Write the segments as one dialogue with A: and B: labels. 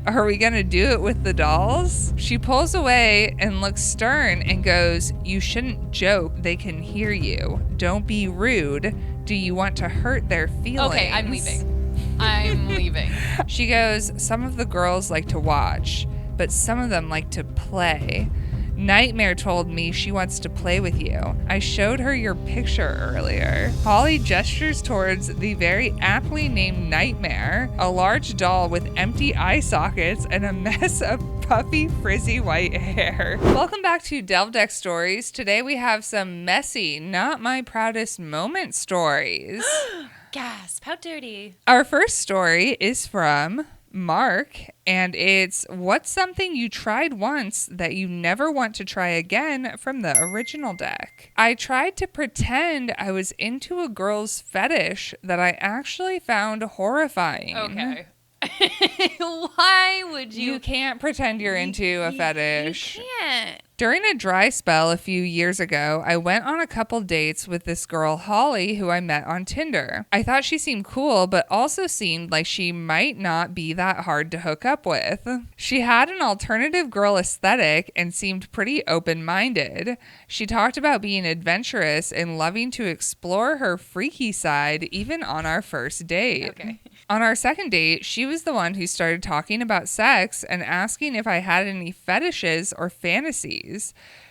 A: Are we gonna do it with the dolls? She pulls away and looks stern and goes, you shouldn't joke. They can hear you. Don't be rude. Do you want to hurt their feelings?
B: Okay, I'm leaving.
A: She goes, some of the girls like to watch, but some of them like to play. Nightmare told me she wants to play with you. I showed her your picture earlier. Holly gestures towards the very aptly named Nightmare, a large doll with empty eye sockets and a mess of puffy, frizzy white hair. Welcome back to Delve Deck Stories. Today we have some messy, not my proudest moment stories.
B: Gasp, how dirty.
A: Our first story is from Mark, and it's what's something you tried once that you never want to try again from the original deck. I tried to pretend I was into a girl's fetish that I actually found horrifying.
B: Okay. Why would you?
A: You can't pretend you're into a fetish.
B: You can't.
A: During a dry spell a few years ago, I went on a couple dates with this girl, Holly, who I met on Tinder. I thought she seemed cool, but also seemed like she might not be that hard to hook up with. She had an alternative girl aesthetic and seemed pretty open-minded. She talked about being adventurous and loving to explore her freaky side even on our first date.
B: Okay.
A: On our second date, she was the one who started talking about sex and asking if I had any fetishes or fantasies.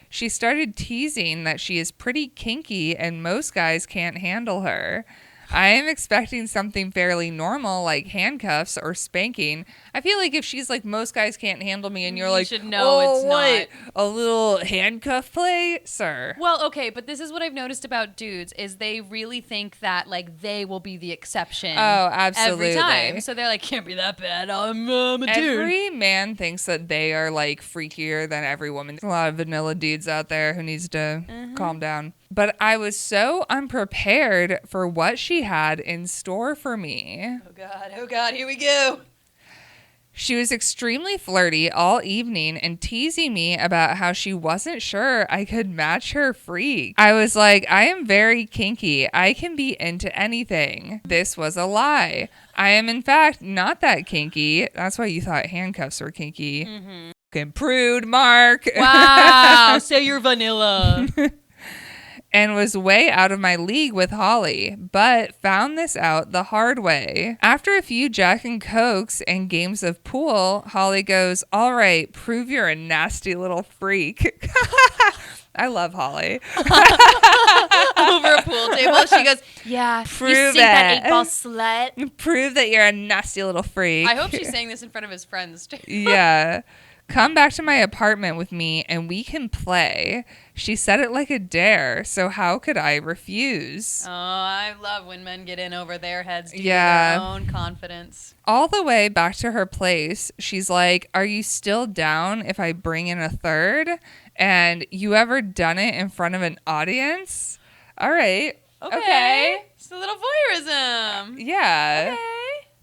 A: She started teasing that she is pretty kinky and most guys can't handle her. I am expecting something fairly normal like handcuffs or spanking. I feel like if she's like, most guys can't handle me, and you're like,
B: should know it's
A: what?
B: not.
A: A little handcuff play? Sir.
B: Well, okay, but this is what I've noticed about dudes is they really think that like they will be the exception.
A: Oh, absolutely.
B: Every time. So they're like, can't be that bad. I'm a dude.
A: Every man thinks that they are like freakier than every woman. There's a lot of vanilla dudes out there who needs to calm down. But I was so unprepared for what she had in store for me.
B: Oh God, here we go.
A: She was extremely flirty all evening and teasing me about how she wasn't sure I could match her freak. I was like, I am very kinky. I can be into anything. This was a lie. I am in fact not that kinky. That's why you thought handcuffs were kinky. Fucking prude, Mark.
B: Wow, say you're vanilla.
A: And was way out of my league with Holly, but found this out the hard way. After a few Jack and Cokes and games of pool, Holly goes, all right, prove you're a nasty little freak. I love Holly.
B: Over a pool table, she goes, yeah,
A: Prove
B: you see
A: it.
B: that 8-ball slut?
A: Prove that you're a nasty little freak.
B: I hope she's saying this in front of his friends, too.
A: Yeah. Come back to my apartment with me and we can play. She said it like a dare, so how could I refuse?
B: Oh, I love when men get in over their heads due to
A: Yeah.
B: their own confidence.
A: All the way back to her place, she's like, are you still down if I bring in a third? And you ever done it in front of an audience? All right. Okay.
B: It's a little voyeurism.
A: Yeah.
B: Okay.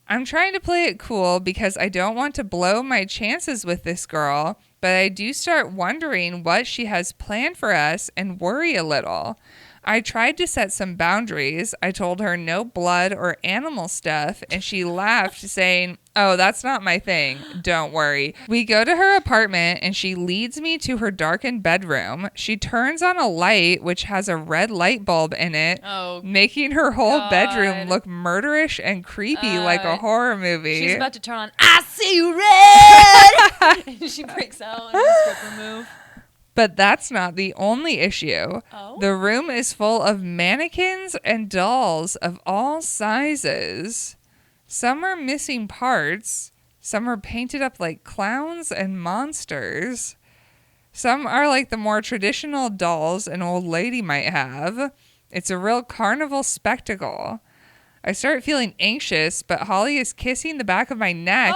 A: I'm trying to play it cool because I don't want to blow my chances with this girl, but I do start wondering what she has planned for us and worry a little. I tried to set some boundaries. I told her no blood or animal stuff, and she laughed, saying, oh, that's not my thing. Don't worry. We go to her apartment, and she leads me to her darkened bedroom. She turns on a light, which has a red light bulb in it, making her whole bedroom look murderish and creepy like a horror movie.
B: She's about to turn on, I see red! And she breaks out in a stripper move.
A: But that's not the only issue.
B: Oh?
A: The room is full of mannequins and dolls of all sizes. Some are missing parts. Some are painted up like clowns and monsters. Some are like the more traditional dolls an old lady might have. It's a real carnival spectacle. I start feeling anxious, but Holly is kissing the back of my neck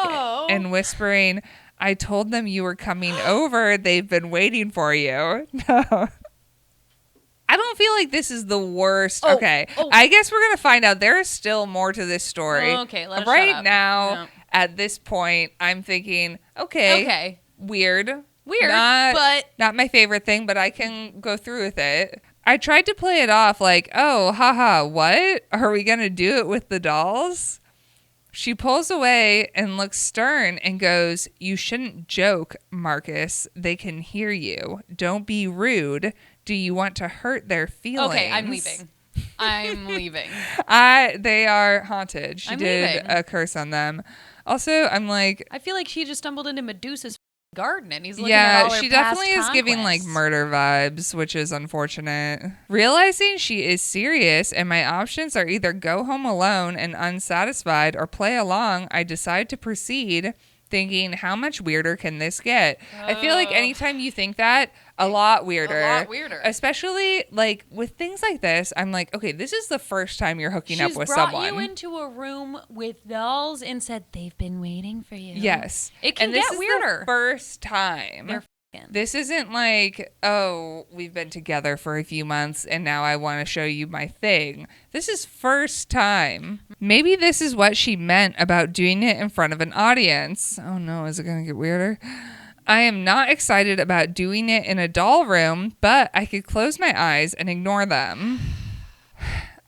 A: and whispering, I told them you were coming over. They've been waiting for you. No. I don't feel like this is the worst. Okay. I guess we're going to find out. There is still more to this story.
B: Okay, let's
A: right
B: shut up.
A: now,
B: No.
A: at this point, I'm thinking, okay. Weird.
B: But
A: Not my favorite thing, but I can go through with it. I tried to play it off like, oh, haha, what? Are we going to do it with the dolls? She pulls away and looks stern and goes, "You shouldn't joke, Marcus. They can hear you. Don't be rude. Do you want to hurt their feelings?"
B: Okay, I'm leaving. I'm leaving.
A: They are haunted. She did
B: leaving.
A: a curse on them. Also, I'm like,
B: I feel like she just stumbled into Medusa's garden and he's looking at all her
A: she
B: past
A: definitely is giving like
B: conquests.
A: murder vibes, which is unfortunate. Realizing she is serious and my options are either go home alone and unsatisfied or play along, I decide to proceed, thinking, how much weirder can this get? I feel like anytime you think that, a lot weirder.
B: A lot weirder.
A: Especially like with things like this, I'm like, okay, this is the first time you're hooking up with someone.
B: She's brought you into a room with dolls and said, they've been waiting for you.
A: Yes.
B: It can
A: and this
B: get
A: is
B: weirder.
A: The first time.
B: They're f***ing.
A: This isn't like, oh, we've been together for a few months and now I want to show you my thing. This is first time. Maybe this is what she meant about doing it in front of an audience. Oh no, is it going to get weirder? I am not excited about doing it in a doll room, but I could close my eyes and ignore them.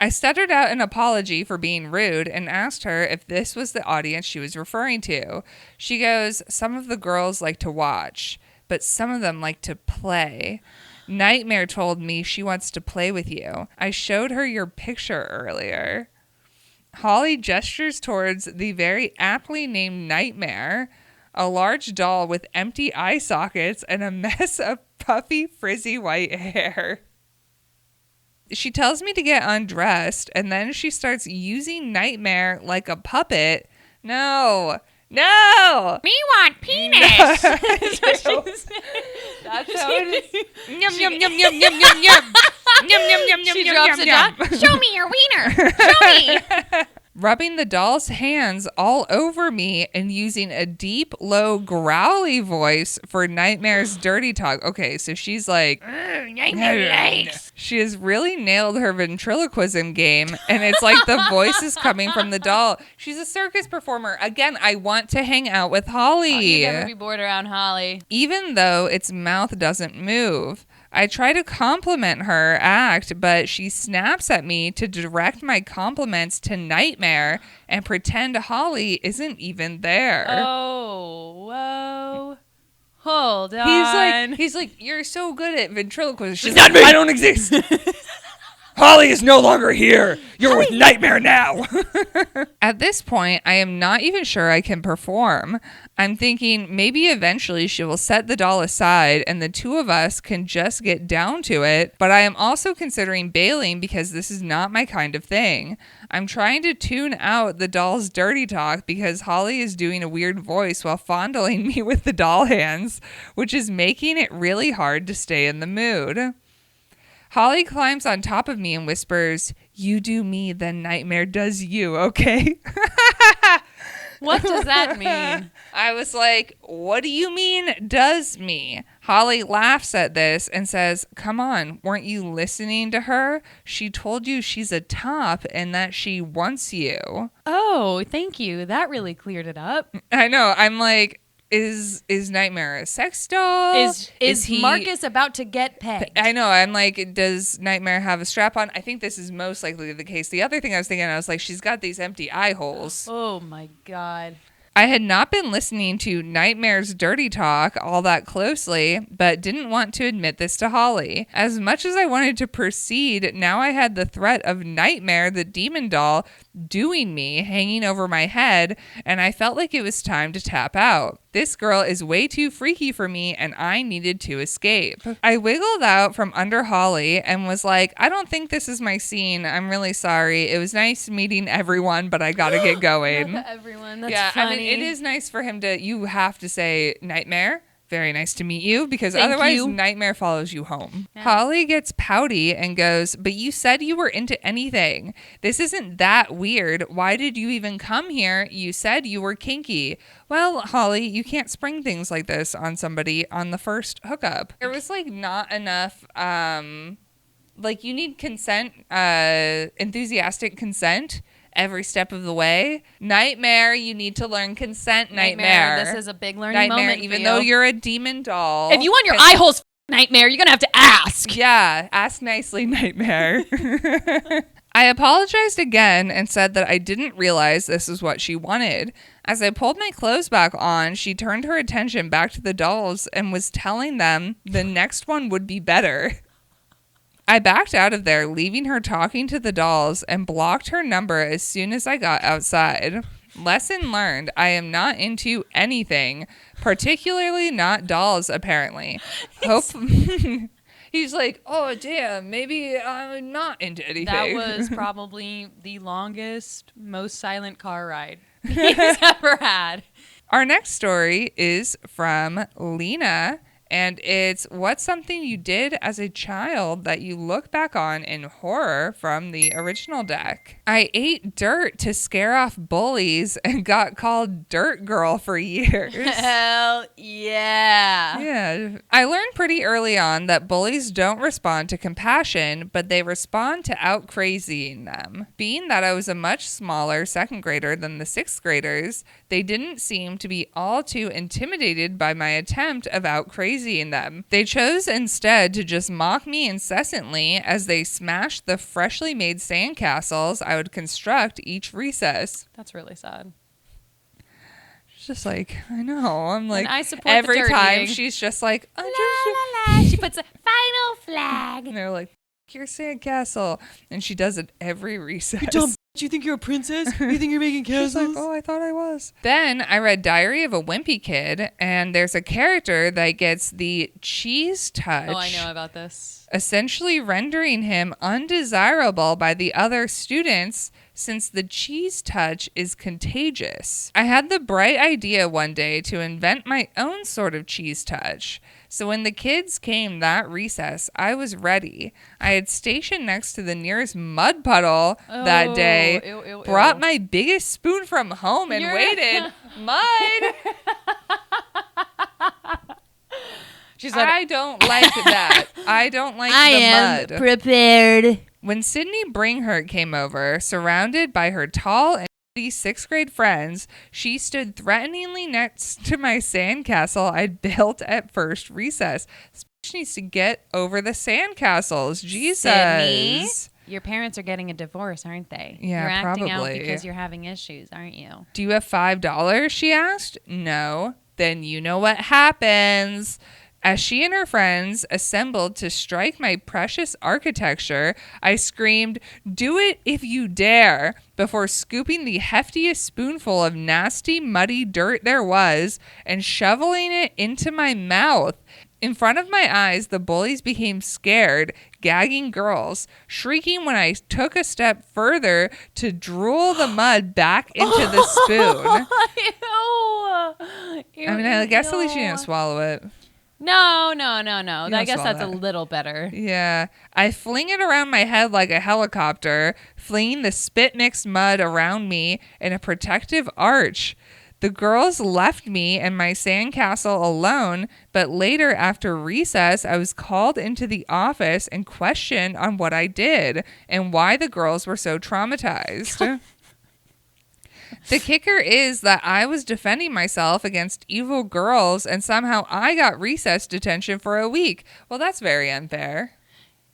A: I stuttered out an apology for being rude and asked her if this was the audience she was referring to. She goes, "Some of the girls like to watch, but some of them like to play. Nightmare told me she wants to play with you. I showed her your picture earlier." Holly gestures towards the very aptly named Nightmare, a large doll with empty eye sockets and a mess of puffy, frizzy white hair. She tells me to get undressed, and then she starts using Nightmare like a puppet. No.
B: Me want penis.
A: That's how it is. Yum, yum, yum, yum, yum, yum, yum. Yum, yum, yum, yum,
B: She
A: yum,
B: drops
A: yum,
B: a
A: yum.
B: dot. Show me your wiener. Show me.
A: Rubbing the doll's hands all over me and using a deep, low, growly voice for Nightmare's dirty talk. Okay, so she's like, she has really nailed her ventriloquism game, and it's like the voice is coming from the doll. She's a circus performer. Again, I want to hang out with Holly.
B: Oh, you'd never be bored around Holly.
A: Even though its mouth doesn't move. I try to compliment her act, but she snaps at me to direct my compliments to Nightmare and pretend Holly isn't even there.
B: Oh, whoa. Hold on.
A: He's like, you're so good at ventriloquism. She's
C: Not me. I don't exist. Holly is no longer here. You're with Nightmare now.
A: At this point, I am not even sure I can perform. I'm thinking maybe eventually she will set the doll aside and the two of us can just get down to it, but I am also considering bailing because this is not my kind of thing. I'm trying to tune out the doll's dirty talk because Holly is doing a weird voice while fondling me with the doll hands, which is making it really hard to stay in the mood. Holly climbs on top of me and whispers, "You do me, then Nightmare does you, okay?"
B: What does that mean?
A: I was like, what do you mean does me? Holly laughs at this and says, "Come on, weren't you listening to her? She told you she's a top and that she wants you."
B: Oh, thank you. That really cleared it up.
A: I know. I'm like, is Nightmare a sex doll?
B: Is
A: he
B: Marcus about to get pegged?
A: I know. I'm like, does Nightmare have a strap on? I think this is most likely the case. The other thing I was thinking, I was like, she's got these empty eye holes.
B: Oh my God.
A: I had not been listening to Nightmare's dirty talk all that closely, but didn't want to admit this to Holly. As much as I wanted to proceed, now I had the threat of Nightmare, the demon doll, doing me, hanging over my head, and I felt like it was time to tap out. This girl is way too freaky for me, and I needed to escape. I wiggled out from under Holly and was like, "I don't think this is my scene. I'm really sorry. It was nice meeting everyone, but I gotta get going."
B: Not everyone. That's
A: Yeah,
B: funny.
A: I mean, it is nice for him to, you have to say, "Nightmare, very nice to meet you," because
B: Thank
A: otherwise
B: you.
A: Nightmare follows you home.
B: Yeah.
A: Holly gets pouty and goes, "But you said you were into anything. This isn't that weird. Why did you even come here? You said you were kinky." Well, Holly, you can't spring things like this on somebody on the first hookup. There was like not enough, like you need consent, enthusiastic consent every step of the way. Nightmare, you need to learn consent. Nightmare.
B: This is a big learning
A: Nightmare,
B: moment
A: even
B: for
A: though
B: you.
A: you're a demon doll.
B: If you want your eye holes, Nightmare, you're gonna have to ask.
A: Yeah, ask nicely, Nightmare. I apologized again and said that I didn't realize this is what she wanted. As I pulled my clothes back on, she turned her attention back to the dolls and was telling them the next one would be better. I backed out of there, leaving her talking to the dolls, and blocked her number as soon as I got outside. Lesson learned, I am not into anything, particularly not dolls, apparently. He's like, oh, damn, maybe I'm not into anything.
B: That was probably the longest, most silent car ride he's ever had.
A: Our next story is from Lena, and it's what's something you did as a child that you look back on in horror from the original deck. I ate dirt to scare off bullies and got called Dirt Girl for years.
B: Hell yeah.
A: Yeah. I learned pretty early on that bullies don't respond to compassion, but they respond to out crazying them. Being that I was a much smaller second grader than the sixth graders, they didn't seem to be all too intimidated by my attempt of out crazying them. They chose instead to just mock me incessantly as they smashed the freshly made sandcastles I would construct each recess.
B: That's really sad.
A: It's just like, I know. I'm like,
B: I support
A: every
B: the dirt
A: time
B: eating.
A: she's just like,
B: La, la, la. She puts a final flag.
A: and they're like, your sandcastle. And she does it every recess.
C: Do you think you're a princess? You think you're making
A: She's
C: castles?
A: like, oh, I thought I was. Then I read Diary of a Wimpy Kid, and there's a character that gets the cheese touch.
B: Oh, I know about this.
A: Essentially rendering him undesirable by the other students since the cheese touch is contagious. I had the bright idea one day to invent my own sort of cheese touch. So when the kids came that recess, I was ready. I had stationed next to the nearest mud puddle that day, brought my biggest spoon from home and waited. Mud!
B: She said,
A: I don't like that. I don't like the mud.
B: Prepared.
A: When Sydney Bringhurt came over, surrounded by her tall and sixth grade friends, she stood threateningly next to my sandcastle I'd built at first recess. This bitch needs to get over the sandcastles. Jesus.
B: Sydney, your parents are getting a divorce, aren't they?
A: Yeah,
B: you're acting out
A: probably.
B: because you're having issues, aren't you?
A: Do you have $5? She asked. No. Then you know what happens. As she and her friends assembled to strike my precious architecture, I screamed, "Do it if you dare," before scooping the heftiest spoonful of nasty, muddy dirt there was and shoveling it into my mouth. In front of my eyes, the bullies became scared, gagging girls, shrieking when I took a step further to drool the mud back into the spoon.
B: Ew.
A: I mean, I guess at least you didn't swallow it.
B: No. I guess that's a
A: that.
B: little better.
A: Yeah. I fling it around my head like a helicopter, flinging the spit-mixed mud around me in a protective arch. The girls left me and my sandcastle alone, but later after recess, I was called into the office and questioned on what I did and why the girls were so traumatized. The kicker is that I was defending myself against evil girls and somehow I got recess detention for a week. Well, that's very unfair.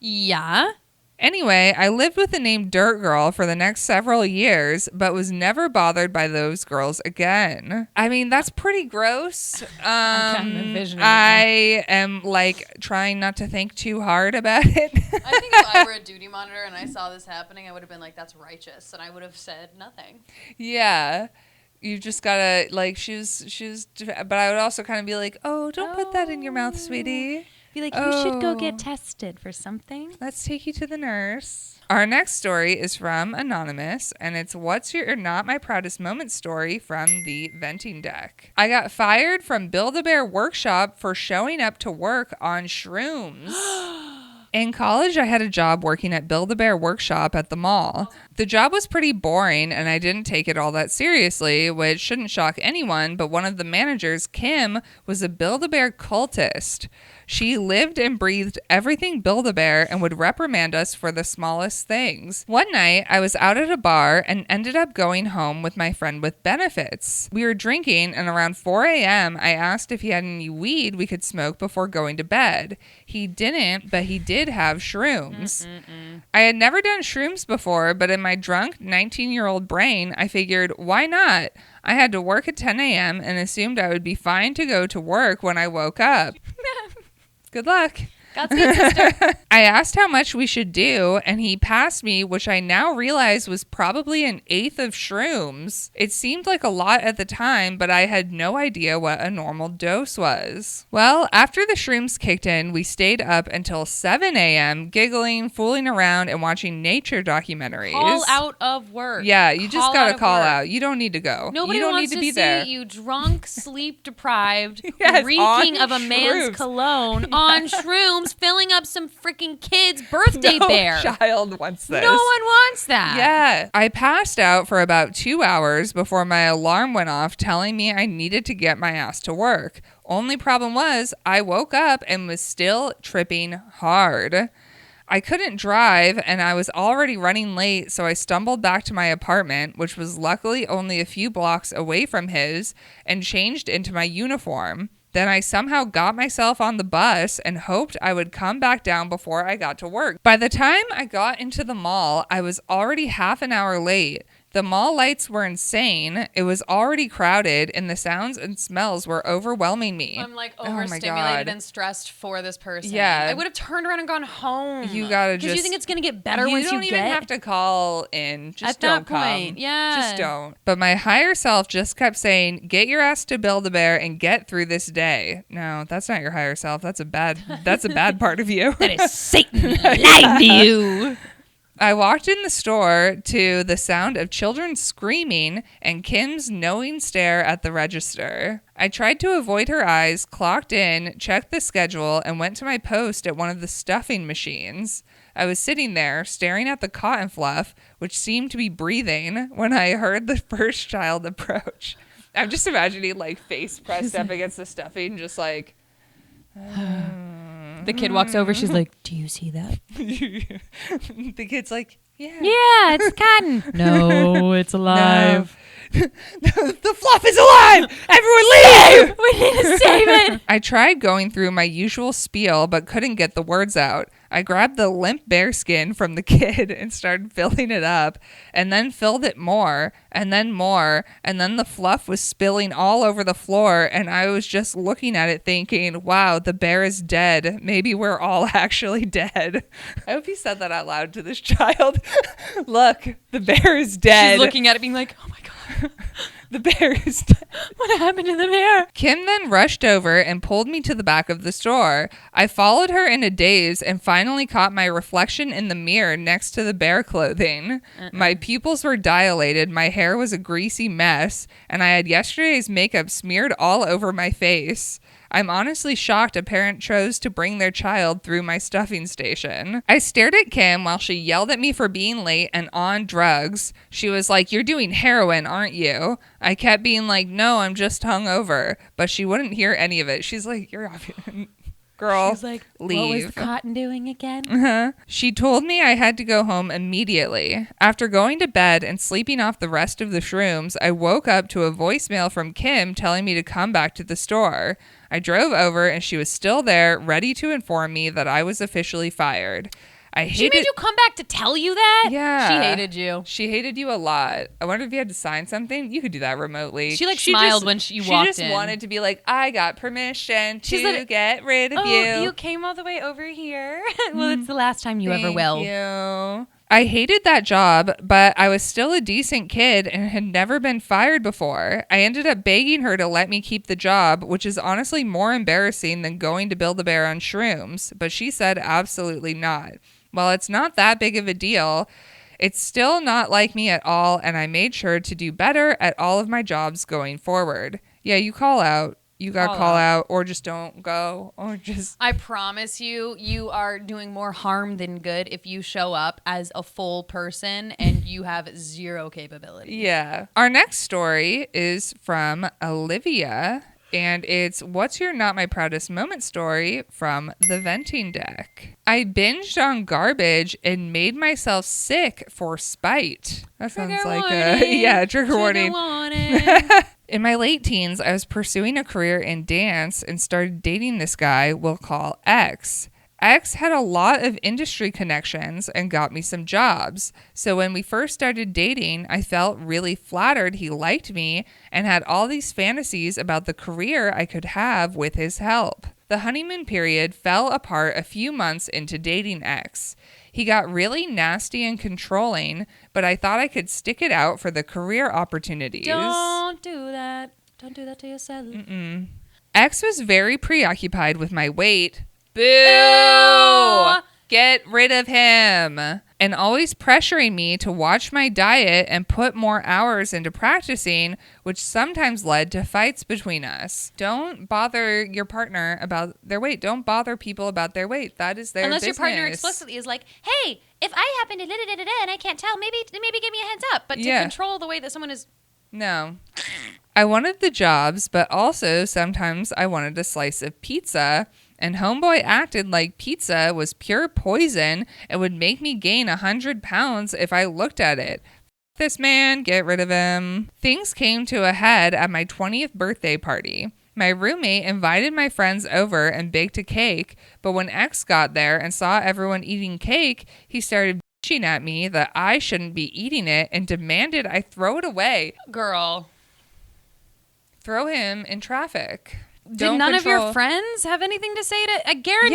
B: Yeah.
A: Anyway, I lived with the name Dirt Girl for the next several years, but was never bothered by those girls again. I mean, that's pretty gross.
B: I'm kind of envisioning
A: I am like trying not to think too hard about it.
B: I think if I were a duty monitor and I saw this happening, I would have been like, that's righteous. And I would have said nothing.
A: Yeah. You just gotta, like, but I would also kind of be like, oh, don't put that in your mouth, sweetie.
B: Be like, you should go get tested for something.
A: Let's take you to the nurse. Our next story is from Anonymous, and it's what's your not my proudest moment story from the venting deck. I got fired from Build-A-Bear Workshop for showing up to work on shrooms. In college, I had a job working at Build-A-Bear Workshop at the mall. The job was pretty boring, and I didn't take it all that seriously, which shouldn't shock anyone, but one of the managers, Kim, was a Build-A-Bear cultist. She lived and breathed everything Build-A-Bear and would reprimand us for the smallest things. One night, I was out at a bar and ended up going home with my friend with benefits. We were drinking, and around 4 a.m., I asked if he had any weed we could smoke before going to bed. He didn't, but he did could have shrooms. I had never done shrooms before, but in my drunk 19-year-old brain, I figured, why not? I had to work at 10 a.m. and assumed I would be fine to go to work when I woke up. Good luck.
B: Godspeed, sister.
A: I asked how much we should do, and he passed me, which I now realize was probably an eighth of shrooms. It seemed like a lot at the time, but I had no idea what a normal dose was. Well, after the shrooms kicked in, we stayed up until 7 a.m., giggling, fooling around, and watching nature documentaries.
B: Call out of work.
A: Yeah, you just gotta
B: of
A: call
B: work.
A: out. You don't need to go.
B: Nobody
A: you don't
B: wants
A: need to
B: to
A: be
B: see
A: there.
B: you drunk, sleep deprived,
A: Yes,
B: reeking
A: on
B: of a man's
A: shrooms.
B: cologne on shrooms, filling up some freaking kid's birthday
A: No
B: bear.
A: child wants this.
B: No one wants that.
A: Yeah. I passed out for about 2 hours before my alarm went off telling me I needed to get my ass to work. Only problem was I woke up and was still tripping hard. I couldn't drive and I was already running late, so I stumbled back to my apartment, which was luckily only a few blocks away from his, and changed into my uniform. Then I somehow got myself on the bus and hoped I would come back down before I got to work. By the time I got into the mall, I was already half an hour late. The mall lights were insane. It was already crowded, and the sounds and smells were overwhelming me.
B: I'm like
A: Oh my
B: overstimulated
A: God.
B: and stressed for this person.
A: Yeah.
B: I would have turned around and gone home.
A: You gotta
B: Because you
A: just-
B: think it's going to get better
A: you
B: once
A: don't
B: you
A: even
B: get
A: have to call in. Just
B: At
A: don't
B: that point,
A: come.
B: yeah.
A: Just don't. But my higher self just kept saying, get your ass to Build-A-Bear and get through this day. No, that's not your higher self. That's a bad part of you.
B: That is Satan lying to you.
A: I walked in the store to the sound of children screaming and Kim's knowing stare at the register. I tried to avoid her eyes, clocked in, checked the schedule, and went to my post at one of the stuffing machines. I was sitting there, staring at the cotton fluff, which seemed to be breathing, when I heard the first child approach. I'm just imagining, like, face pressed up against the stuffing, just like...
B: The kid walks over. She's like, do you see that?
A: The kid's like, yeah.
B: Yeah, it's cotton. No, it's alive.
A: The fluff is alive! Everyone leave!
B: We need to save it.
A: I tried going through my usual spiel, but couldn't get the words out. I grabbed the limp bear skin from the kid and started filling it up, and then filled it more, and then the fluff was spilling all over the floor, and I was just looking at it thinking, wow, the bear is dead. Maybe we're all actually dead. I hope you said that out loud to this child. Look, the bear is dead.
B: She's looking at it being like, oh my God.
A: The bear is dead.
B: What happened to the bear?
A: Kim then rushed over and pulled me to the back of the store. I followed her in a daze and finally caught my reflection in the mirror next to the bear clothing. My pupils were dilated, my hair was a greasy mess, and I had yesterday's makeup smeared all over my face. I'm honestly shocked a parent chose to bring their child through my stuffing station. I stared at Kim while she yelled at me for being late and on drugs. She was like, "You're doing heroin, aren't you?" I kept being like, "No, I'm just hungover." But she wouldn't hear any of it. She's like, "You're off." Girl,
B: She's like,
A: leave.
B: what was the cotton doing again?
A: She told me I had to go home immediately. After going to bed and sleeping off the rest of the shrooms, I woke up to a voicemail from Kim telling me to come back to the store. I drove over and she was still there, ready to inform me that I was officially fired.
B: She made you come back to tell you that?
A: Yeah.
B: She hated you.
A: She hated you a lot. I wonder if you had to sign something. You could do that remotely.
B: She smiled when you walked in.
A: She just wanted to be like, I got permission
B: She's
A: to
B: like,
A: get rid of
B: Oh,
A: you.
B: you came all the way over here? Well, it's the last time you ever will.
A: Thank you. I hated that job, but I was still a decent kid and had never been fired before. I ended up begging her to let me keep the job, which is honestly more embarrassing than going to Build-A-Bear on shrooms, but she said absolutely not. While it's not that big of a deal, it's still not like me at all, and I made sure to do better at all of my jobs going forward. Yeah, you call out. You got to call out, or just don't go, or just...
B: I promise you, you are doing more harm than good if you show up as a full person and you have zero capability.
A: Yeah. Our next story is from Olivia, and it's What's Your Not My Proudest Moment story from the venting deck. I binged on garbage and made myself sick for spite. That sounds like a trigger warning. In my late teens, I was pursuing a career in dance and started dating this guy we'll call X. X had a lot of industry connections and got me some jobs. So when we first started dating, I felt really flattered he liked me and had all these fantasies about the career I could have with his help. The honeymoon period fell apart a few months into dating X. He got really nasty and controlling, but I thought I could stick it out for the career opportunities.
B: Don't do that. Don't do that to yourself.
A: X was very preoccupied with my weight. Boo!
B: Ew!
A: Get rid of him. And always pressuring me to watch my diet and put more hours into practicing, which sometimes led to fights between us. Don't bother your partner about their weight. Don't bother people about their weight. That is their
B: Unless
A: business.
B: your partner explicitly is like, hey, if I happen to da-da-da-da-da and I can't tell, maybe give me a heads up. But to control the way that someone is...
A: No. I wanted the jobs, but also sometimes I wanted a slice of pizza. And homeboy acted like pizza was pure poison and would make me gain 100 pounds if I looked at it. This man, get rid of him. Things came to a head at my 20th birthday party. My roommate invited my friends over and baked a cake, but when X got there and saw everyone eating cake, he started bitching at me that I shouldn't be eating it and demanded I throw it away.
B: Girl.
A: Throw him in traffic.
B: Did none of your friends have anything to say to... I guarantee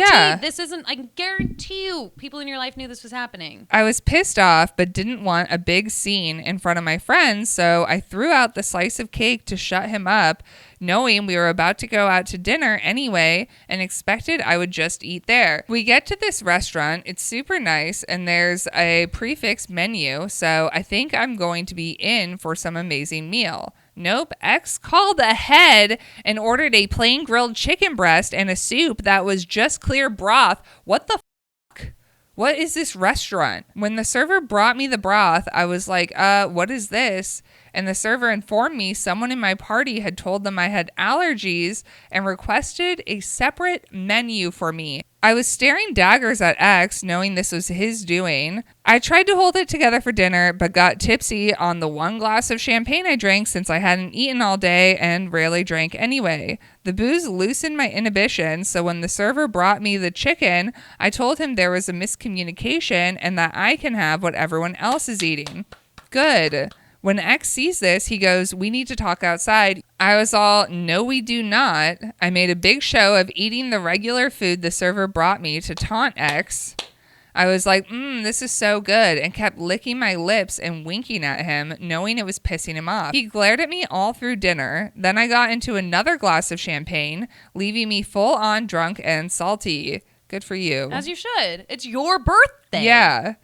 B: you people in your life knew this was happening.
A: I was pissed off, but didn't want a big scene in front of my friends, so I threw out the slice of cake to shut him up, knowing we were about to go out to dinner anyway, and expected I would just eat there. We get to this restaurant. It's super nice, and there's a prefix menu, so I think I'm going to be in for some amazing meal. Nope, X called ahead and ordered a plain grilled chicken breast and a soup that was just clear broth. What the fuck? What is this restaurant? When the server brought me the broth, I was like, what is this? And the server informed me someone in my party had told them I had allergies and requested a separate menu for me. I was staring daggers at X, knowing this was his doing. I tried to hold it together for dinner, but got tipsy on the one glass of champagne I drank since I hadn't eaten all day and rarely drank anyway. The booze loosened my inhibition, so when the server brought me the chicken, I told him there was a miscommunication and that I can have what everyone else is eating. Good. When X sees this, he goes, "We need to talk outside." I was all, "No, we do not." I made a big show of eating the regular food the server brought me to taunt X. I was like, this is so good, and kept licking my lips and winking at him, knowing it was pissing him off. He glared at me all through dinner. Then I got into another glass of champagne, leaving me full on drunk and salty. Good for you.
B: As you should. It's your birthday.
A: Yeah.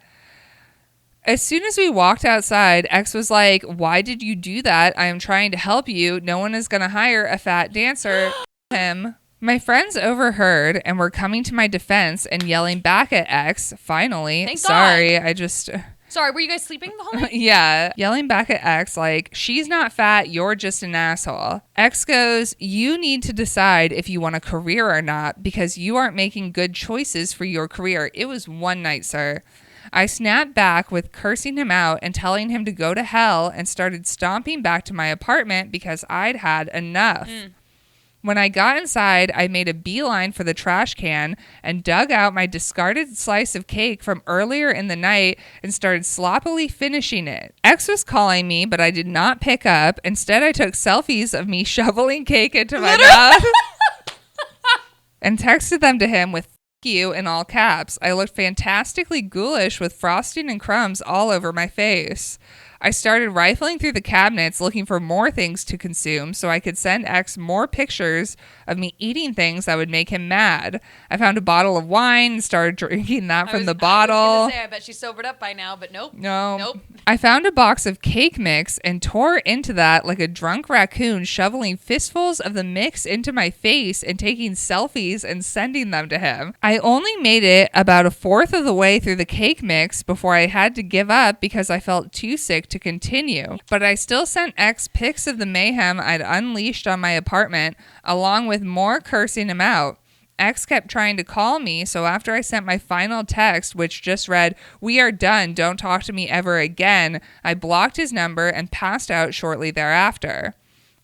A: As soon as we walked outside, X was like, "Why did you do that? I am trying to help you. No one is going to hire a fat dancer." Him. My friends overheard and were coming to my defense and yelling back at X. Finally.
B: Thank
A: Sorry,
B: God. Sorry, were you guys sleeping the whole night?
A: Yeah. Yelling back at X like, "She's not fat. You're just an asshole." X goes, "You need to decide if you want a career or not because you aren't making good choices for your career." It was one night, sir. I snapped back with cursing him out and telling him to go to hell and started stomping back to my apartment because I'd had enough. When I got inside, I made a beeline for the trash can and dug out my discarded slice of cake from earlier in the night and started sloppily finishing it. X was calling me, but I did not pick up. Instead, I took selfies of me shoveling cake into my mouth and texted them to him with "you" in all caps. I looked fantastically ghoulish with frosting and crumbs all over my face. I started rifling through the cabinets looking for more things to consume so I could send X more pictures of me eating things that would make him mad. I found a bottle of wine and started drinking that from the bottle.
B: I was gonna say, I bet she's sobered up by now, but nope.
A: No. I found a box of cake mix and tore into that like a drunk raccoon, shoveling fistfuls of the mix into my face and taking selfies and sending them to him. I only made it about a fourth of the way through the cake mix before I had to give up because I felt too sick to continue. But I still sent X pics of the mayhem I'd unleashed on my apartment, along with more cursing him out. X kept trying to call me, so after I sent my final text, which just read, "We are done, don't talk to me ever again," I blocked his number and passed out shortly thereafter.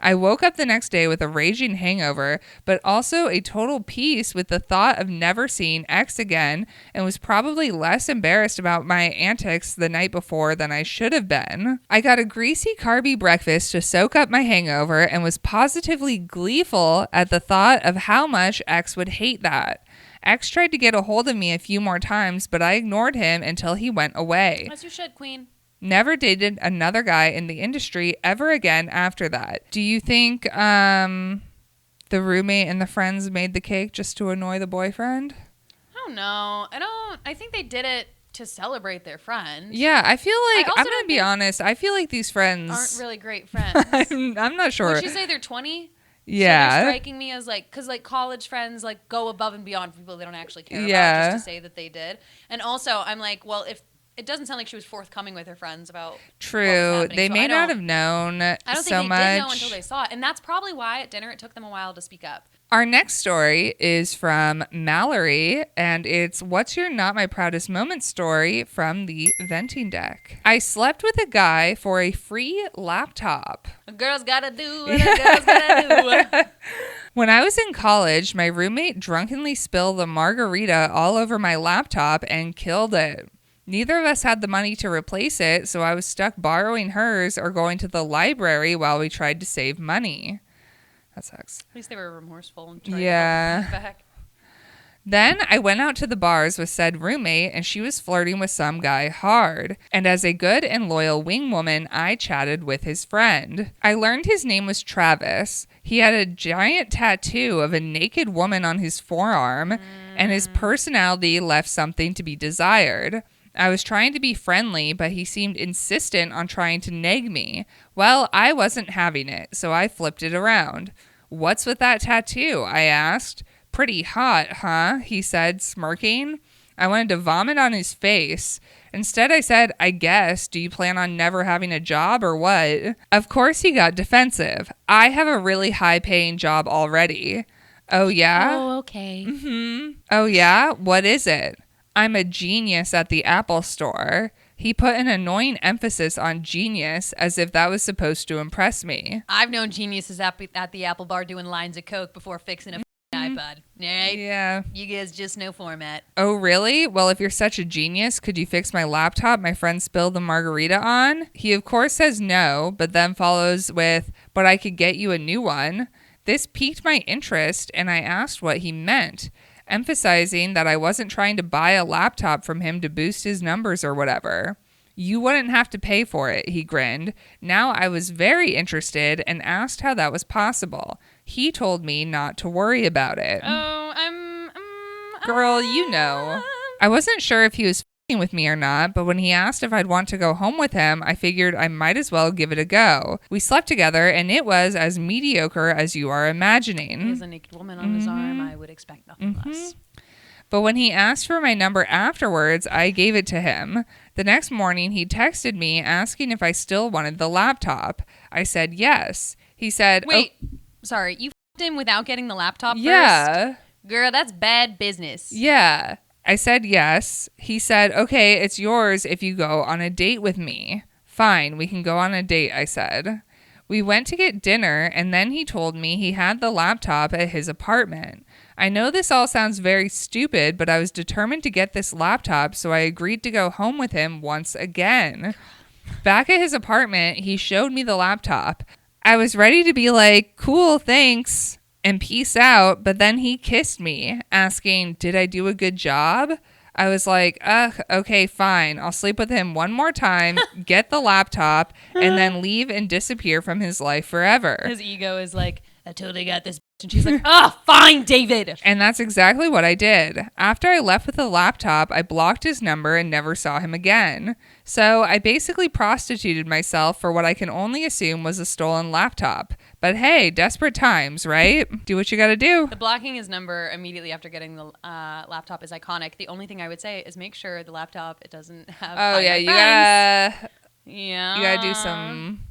A: I woke up the next day with a raging hangover, but also a total peace with the thought of never seeing X again, and was probably less embarrassed about my antics the night before than I should have been. I got a greasy, carby breakfast to soak up my hangover and was positively gleeful at the thought of how much X would hate that. X tried to get a hold of me a few more times, but I ignored him until he went away.
B: As you should, queen.
A: Never dated another guy in the industry ever again after that. Do you think the roommate and the friends made the cake just to annoy the boyfriend?
B: I don't know. I think they did it to celebrate their friend.
A: Yeah, I feel like,
B: also
A: I'm going to be honest, I feel like these friends
B: aren't really great friends.
A: I'm not sure.
B: Would you say they're 20?
A: Yeah.
B: So they're striking me as like, because like college friends like go above and beyond for people they don't actually care about just to say that they did. And also I'm like, well, if it doesn't sound like she was forthcoming with her friends about
A: True. They may not have known
B: I don't
A: so
B: think
A: much.
B: they did know until they saw it. And that's probably why at dinner it took them a while to speak up.
A: Our next story is from Mallory, and it's What's Your Not My Proudest Moment story from the venting deck. I slept with a guy for a free laptop.
B: A girl's gotta do what a girl's gotta do.
A: When I was in college, my roommate drunkenly spilled the margarita all over my laptop and killed it. Neither of us had the money to replace it, so I was stuck borrowing hers or going to the library while we tried to save money. That sucks.
B: At least they were remorseful and tried to help back.
A: Then I went out to the bars with said roommate, and she was flirting with some guy hard. And as a good and loyal wing woman, I chatted with his friend. I learned his name was Travis. He had a giant tattoo of a naked woman on his forearm, and his personality left something to be desired. I was trying to be friendly, but he seemed insistent on trying to nag me. Well, I wasn't having it, so I flipped it around. What's with that tattoo? I asked. Pretty hot, huh? He said, smirking. I wanted to vomit on his face. Instead, I said, I guess, do you plan on never having a job or what? Of course, he got defensive. I have a really high-paying job already. Oh, yeah?
B: Oh, okay.
A: Mm-hmm. Oh, yeah? What is it? I'm a genius at the Apple store. He put an annoying emphasis on genius as if that was supposed to impress me.
B: I've known geniuses at the Apple bar doing lines of Coke before fixing a iPod. Right?
A: Yeah.
B: You guys just know format.
A: Oh, really? Well, if you're such a genius, could you fix my laptop my friend spilled the margarita on? He, of course, says no, but then follows with, but I could get you a new one. This piqued my interest, and I asked what he meant, emphasizing that I wasn't trying to buy a laptop from him to boost his numbers or whatever. You wouldn't have to pay for it, he grinned. Now I was very interested and asked how that was possible. He told me not to worry about it. Girl, you know. I wasn't sure if he was f***ing with me or not, but when he asked if I'd want to go home with him, I figured I might as well give it a go. We slept together, and it was as mediocre as you are imagining.
B: He has a naked woman on his arm. I would expect nothing less.
A: But when he asked for my number afterwards, I gave it to him. The next morning, he texted me asking if I still wanted the laptop. I said yes. He said,
B: Wait, sorry, you f***ed him without getting the laptop first?
A: Yeah.
B: Girl, that's bad business.
A: Yeah. I said yes. He said, okay, it's yours if you go on a date with me. Fine, we can go on a date, I said. We went to get dinner, and then he told me he had the laptop at his apartment. I know this all sounds very stupid, but I was determined to get this laptop, so I agreed to go home with him once again. Back at his apartment, he showed me the laptop. I was ready to be like, cool, thanks, and peace out, but then he kissed me, asking, did I do a good job? I was like, okay, fine. I'll sleep with him one more time, get the laptop, and then leave and disappear from his life forever.
B: His ego is like, I totally got this. And she's like, fine, David.
A: And that's exactly what I did. After I left with the laptop, I blocked his number and never saw him again. So I basically prostituted myself for what I can only assume was a stolen laptop. But hey, desperate times, right? Do what you gotta do.
B: The blocking his number immediately after getting the laptop is iconic. The only thing I would say is make sure the laptop, it doesn't have
A: You gotta do some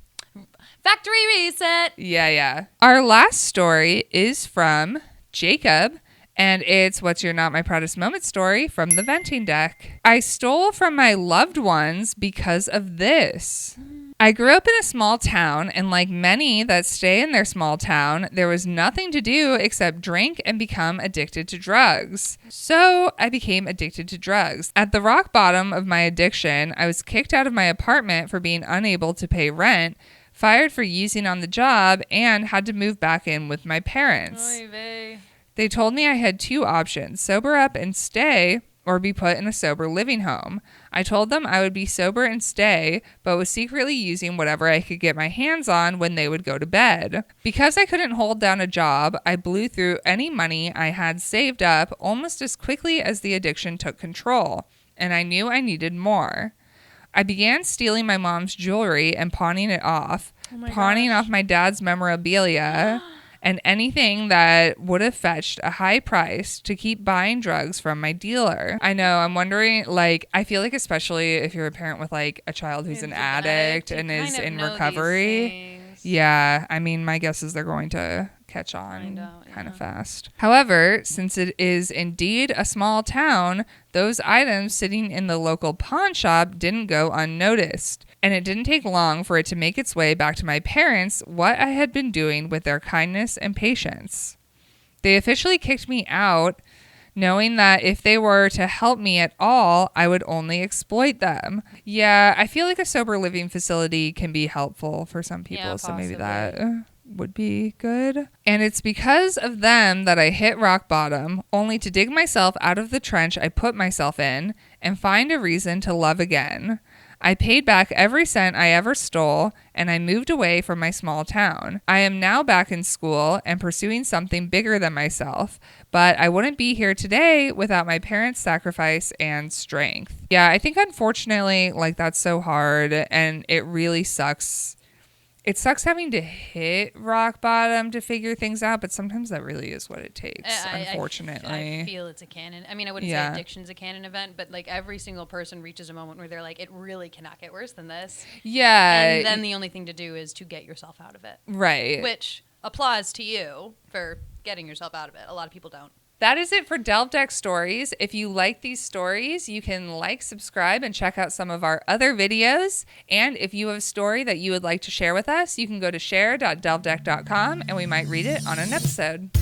B: factory reset.
A: Yeah. Our last story is from Jacob, and it's What's Your Not My Proudest Moment story from the venting deck. I stole from my loved ones because of this. I grew up in a small town, and like many that stay in their small town, there was nothing to do except drink and become addicted to drugs. So I became addicted to drugs. At the rock bottom of my addiction, I was kicked out of my apartment for being unable to pay rent, fired for using on the job, and had to move back in with my parents.
B: Oy vey.
A: They told me I had two options: sober up and stay, or be put in a sober living home. I told them I would be sober and stay, but was secretly using whatever I could get my hands on when they would go to bed. Because I couldn't hold down a job, I blew through any money I had saved up almost as quickly as the addiction took control, and I knew I needed more. I began stealing my mom's jewelry and pawning it off, pawning off my dad's memorabilia, and anything that would have fetched a high price to keep buying drugs from my dealer. I know, I'm wondering, like, I feel like especially if you're a parent with, like, a child who's an addict and is in recovery. Yeah, I mean, my guess is they're going to catch on kind of fast. However, since it is indeed a small town, those items sitting in the local pawn shop didn't go unnoticed. And it didn't take long for it to make its way back to my parents what I had been doing with their kindness and patience. They officially kicked me out, knowing that if they were to help me at all, I would only exploit them. Yeah, I feel like a sober living facility can be helpful for some people, so maybe that would be good. And it's because of them that I hit rock bottom, only to dig myself out of the trench I put myself in and find a reason to love again. I paid back every cent I ever stole, and I moved away from my small town. I am now back in school and pursuing something bigger than myself, but I wouldn't be here today without my parents' sacrifice and strength. Yeah, I think unfortunately, like, that's so hard, and it really sucks. It sucks having to hit rock bottom to figure things out, but sometimes that really is what it takes, unfortunately.
B: I feel it's a canon. I mean, I wouldn't say addiction's a canon event, but like every single person reaches a moment where they're like, it really cannot get worse than this.
A: Yeah.
B: And then the only thing to do is to get yourself out of it.
A: Right.
B: Which, applause to you for getting yourself out of it. A lot of people don't.
A: That is it for Delve Deck Stories. If you like these stories, you can like, subscribe, and check out some of our other videos. And if you have a story that you would like to share with us, you can go to share.delvedeck.com and we might read it on an episode.